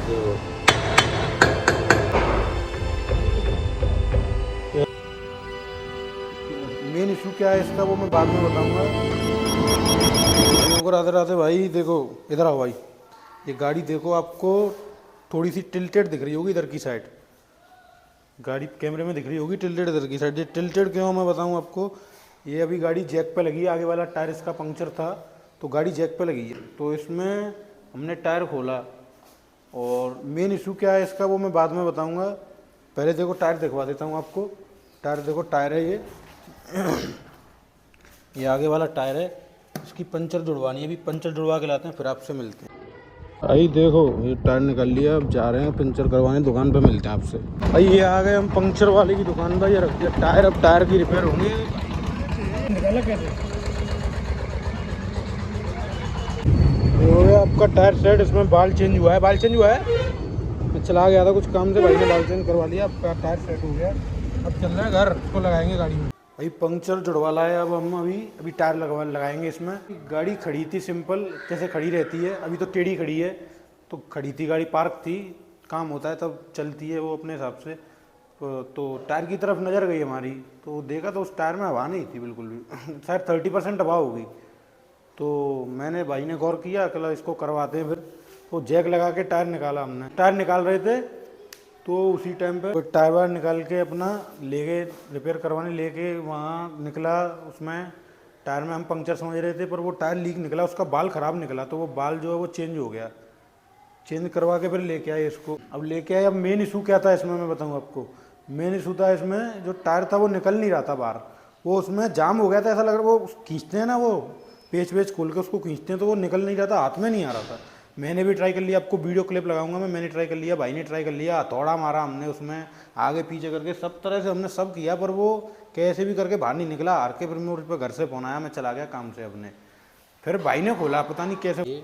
देखो main issue क्या है इसका वो मैं बाद में बताऊंगा। को राधे राधे भाई। देखो इधर आओ भाई। ये गाड़ी देखो, आपको थोड़ी सी टिल्टेड दिख रही होगी इधर की साइड। गाड़ी कैमरे में दिख रही होगी टिल्टेड इधर की साइड। ये टिल्टेड क्यों मैं बताऊं आपको। ये अभी गाड़ी जैक पे लगी है, आगे वाला टायर इसका पंक्चर था तो गाड़ी जैक पे लगी है। तो इसमें हमने टायर खोला और मेन इशू क्या है इसका वो मैं बाद में बताऊंगा। पहले देखो टायर दिखवा देता हूँ आपको। टायर देखो, टायर है ये आगे वाला टायर है। इसकी पंचर जुड़वानी है, अभी पंचर जुड़वा के लाते हैं फिर आपसे मिलते हैं। भाई देखो ये टायर निकाल लिया, अब जा रहे हैं पंचर करवाने, दुकान पे मिलते हैं आपसे। भाई ये आ गए हम पंचर वाले की दुकान पर। ये रख दिया टायर, अब टायर की रिपेयर होंगे। निकाला कैसे ये हो गया आपका टायर सेट। इसमें बाल चेंज हुआ है, बाल चेंज हुआ है। मैं चला गया था कुछ काम से, भाई ने बाल चेंज करवा लिया, आपका टायर सेट हो गया। अब चल रहे हैं घर, इसको लगाएंगे गाड़ी में। भाई पंक्चर जुड़वा लाया, अब हम अभी टायर लगाएंगे इसमें। गाड़ी खड़ी थी सिंपल जैसे खड़ी रहती है, अभी तो टेढ़ी खड़ी है। तो खड़ी थी गाड़ी, पार्क थी, काम होता है तब चलती है वो अपने हिसाब से। तो टायर की तरफ नज़र गई हमारी, तो देखा तो उस टायर में हवा नहीं थी बिल्कुल भी शायद 30% हवा होगी। तो मैंने भाई ने गौर किया, कल इसको करवाते हैं फिर। तो जैक लगा के टायर निकाला हमने। टायर निकाल रहे थे तो उसी टाइम पे टायर वायर निकाल के अपना ले गए रिपेयर करवाने, लेके वहाँ निकला। उसमें टायर में हम पंक्चर समझ रहे थे पर वो टायर लीक निकला, उसका बाल ख़राब निकला। तो वो बाल जो है वो चेंज हो गया। चेंज करवा के फिर लेके आए इसको। अब लेके आए, अब मेन इशू क्या था इसमें मैं बताऊँ आपको। मेन इशू था इसमें जो टायर था वो निकल नहीं रहा था बाहर। वो उसमें जाम हो गया था, ऐसा लग रहा वो खींचते हैं ना, वो पेच वेच खोल के उसको खींचते हैं तो वो निकल नहीं रहा था, हाथ में नहीं आ रहा था। मैंने भी ट्राई कर लिया, आपको वीडियो क्लिप लगाऊंगा मैंने ट्राई कर लिया, भाई ने ट्राई कर लिया, हथौड़ा मारा हमने उसमें आगे पीछे करके, सब तरह से हमने सब किया पर वो कैसे भी करके बाहर नहीं निकला। हार के फिर मैं उस पर घर से फ़ोन आया, मैं चला गया काम से अपने। फिर भाई ने खोला, पता नहीं कैसे। ये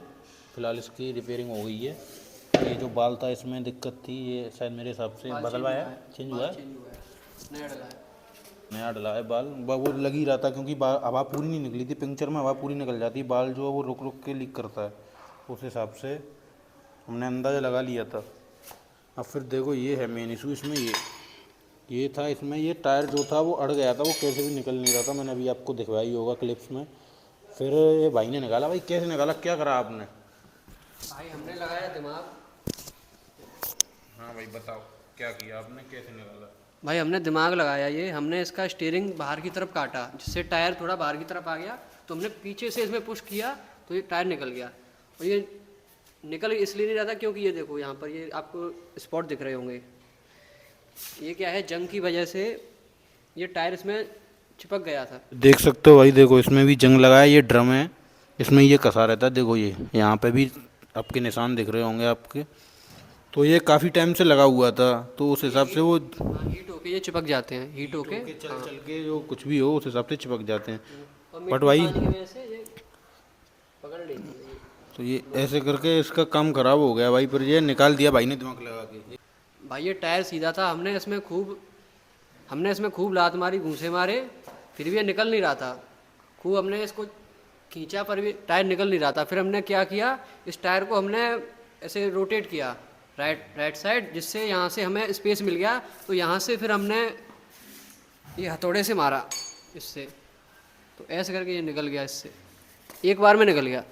फिलहाल इसकी रिपेयरिंग हो गई है। ये जो बाल था इसमें दिक्कत थी, ये शायद मेरे हिसाब से बदलवाया, चेंज हुआ है, नया डला है बाल। वो लग ही रहा था क्योंकि हवा पूरी नहीं निकली थी। पंक्चर में हवा पूरी निकल जाती है, बाल जो है वो रुक रुक के लीक करता है। उस हिसाब से हमने अंदाज़ा लगा लिया था। अब फिर देखो ये है मेन इशू इसमें। ये था इसमें, ये टायर जो था वो अड़ गया था, वो कैसे भी निकल नहीं रहा था। मैंने अभी आपको दिखवाया ही होगा क्लिप्स में। फिर ये भाई ने निकाला। भाई कैसे निकाला, क्या करा आपने? भाई हमने लगाया दिमाग। हाँ भाई बताओ क्या किया आपने, कैसे निकाला? भाई हमने दिमाग लगाया, ये हमने इसका स्टीयरिंग बाहर की तरफ काटा जिससे टायर थोड़ा बाहर की तरफ आ गया। तो हमने पीछे से इसमें पुश किया तो ये टायर निकल गया। और ये निकल इसलिए नहीं रहा था क्योंकि ये देखो यहाँ पर ये आपको स्पॉट दिख रहे होंगे। ये क्या है, जंग की वजह से ये टायर इसमें चिपक गया था। देख सकते हो भाई, देखो इसमें भी जंग लगा है। ये ड्रम है, इसमें ये कसा रहता है। देखो ये यहाँ पे भी आपके निशान दिख रहे होंगे आपके। तो ये काफ़ी टाइम से लगा हुआ था, तो उस हिसाब से वो हाँ, हीट होके ये चिपक जाते हैं, हीट होके चल हाँ। चल के जो कुछ भी हो उस हिसाब से चिपक जाते हैं। और बट मिट्टी भाई पानी की वजह से ये पकड़ लेती है ये। तो ये ऐसे करके इसका काम खराब हो गया भाई, पर ये निकाल दिया भाई ने दिमाग लगा के। भाई ये टायर सीधा था, हमने इसमें खूब लात मारी, घूंसे मारे, फिर भी ये निकल नहीं रहा था। खूब हमने इसको खींचा पर भी टायर निकल नहीं रहा था। फिर हमने क्या किया, इस टायर को हमने ऐसे रोटेट किया राइट साइड, जिससे यहाँ से हमें स्पेस मिल गया। तो यहाँ से फिर हमने ये हथौड़े से मारा इससे, तो ऐसे करके ये निकल गया, इससे एक बार में निकल गया।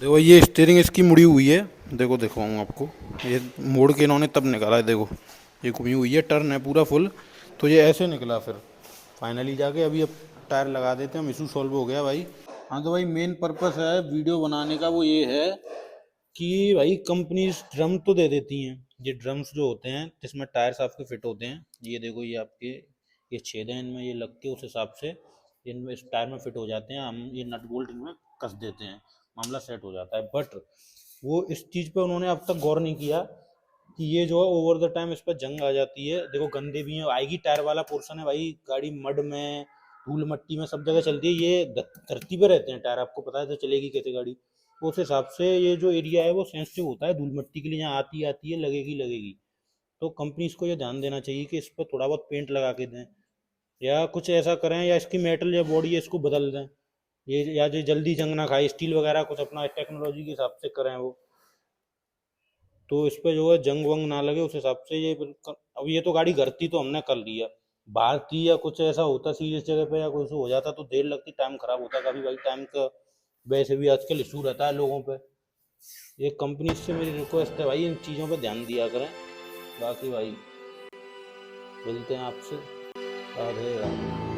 देखो ये स्टीयरिंग इसकी मुड़ी हुई है, देखो दिखाऊँ आपको। ये मोड़ के इन्होंने तब निकाला है, देखो ये घुमी हुई है, टर्न है पूरा फुल। तो ये ऐसे निकला फिर फाइनली जाके। अभी अब टायर लगा देते हैं, हम इशू सॉल्व हो गया भाई। हाँ तो भाई मेन पर्पस है वीडियो बनाने का वो ये है कि भाई कंपनी ड्रम तो दे देती हैं। ये ड्रम्स जो होते हैं जिसमें टायर्स आपके फिट होते हैं, ये देखो ये आपके ये छेद हैं, इनमें ये लग के उस हिसाब से इनमें इस टायर में फिट हो जाते हैं। हम ये नट बोल्ट इनमें कस देते हैं, मामला सेट हो जाता है। बट वो इस चीज़ पे उन्होंने अब तक गौर नहीं किया कि ये जो है ओवर द टाइम इस पर जंग आ जाती है। देखो गंदे भी हैं, आएगी टायर वाला पोर्शन है भाई, गाड़ी मड में धूल मट्टी में सब जगह चलती है। ये धरती पे रहते हैं टायर, आपको पता है तो चलेगी कैसे गाड़ी। तो उस हिसाब से ये जो एरिया है वो सेंसिटिव होता है धूल मट्टी के लिए, यहाँ आती आती है लगेगी लगेगी। तो कंपनीज को ये ध्यान देना चाहिए कि इस पर थोड़ा बहुत पेंट लगा के दें, या कुछ ऐसा करें, या इसकी मेटल या बॉडी है इसको बदल दें। ये या जो जल्दी जंग ना खाए, स्टील वगैरह कुछ अपना टेक्नोलॉजी के हिसाब से करें वो। तो इस पे जो है जंग वंग ना लगे उस हिसाब से ये अब ये तो गाड़ी घर थी तो हमने कर लिया, बाहर थी या कुछ ऐसा होता सीरियस जगह पे या कुछ हो जाता तो देर लगती, टाइम खराब होता कभी भाई, टाइम का वैसे भी आजकल इशू रहता है लोगों पे। एक कंपनी से मेरी रिक्वेस्ट है भाई, इन चीज़ों पे ध्यान दिया करें। बाकी भाई मिलते हैं आपसे, राधे राधे।